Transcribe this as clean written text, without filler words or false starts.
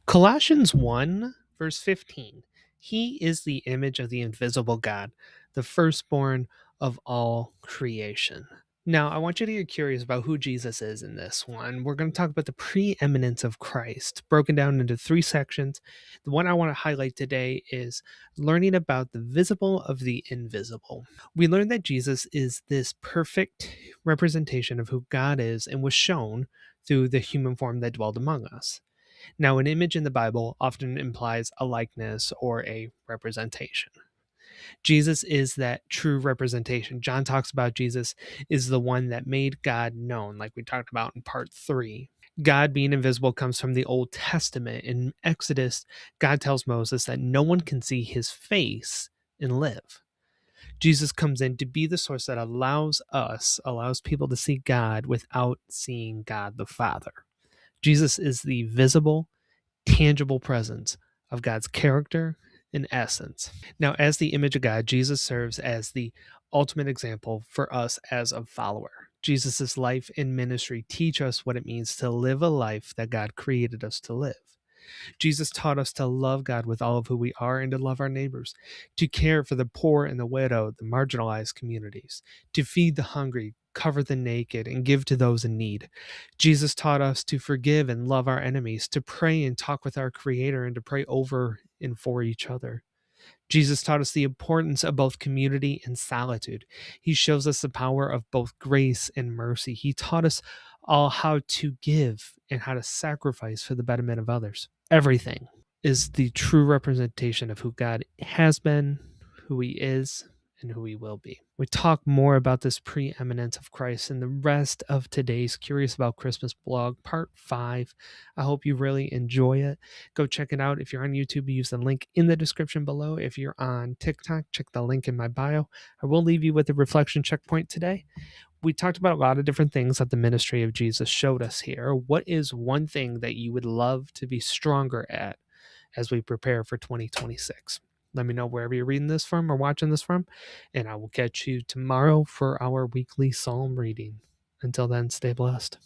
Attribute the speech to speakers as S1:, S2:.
S1: Colossians 1, verse 15. He is the image of the invisible God, the firstborn of all creation. Now, I want you to get curious about who Jesus is in this one. We're going to talk about the preeminence of Christ, broken down into three sections. The one I want to highlight today is learning about the visible of the invisible. We learned that Jesus is this perfect representation of who God is and was shown through the human form that dwelled among us. Now, an image in the Bible often implies a likeness or a representation. Jesus is that true representation. John talks about Jesus is the one that made God known, like we talked about in part 3. God being invisible comes from the Old Testament. In Exodus, God tells Moses that no one can see his face and live. Jesus comes in to be the source that allows people to see God without seeing God the Father. Jesus is the visible, tangible presence of God's character and essence. Now, as the image of God, Jesus serves as the ultimate example for us as a follower. Jesus' life and ministry teach us what it means to live a life that God created us to live. Jesus taught us to love God with all of who we are and to love our neighbors, to care for the poor and the widow, the marginalized communities, to feed the hungry, cover the naked, and give to those in need. Jesus taught us to forgive and love our enemies, to pray and talk with our Creator, and to pray over and for each other. Jesus taught us the importance of both community and solitude. He shows us the power of both grace and mercy. He taught us all how to give and how to sacrifice for the betterment of others. Everything is the true representation of who God has been, who he is, and who he will be. We talk more about this preeminence of Christ in the rest of today's Curious About Christmas blog, part 5. I hope you really enjoy it. Go check it out. If you're on YouTube, use the link in the description below. If you're on TikTok, check the link in my bio. I will leave you with a reflection checkpoint today. We talked about a lot of different things that the ministry of Jesus showed us here. What is one thing that you would love to be stronger at as we prepare for 2026? Let me know wherever you're reading this from or watching this from, and I will catch you tomorrow for our weekly psalm reading. Until then, stay blessed.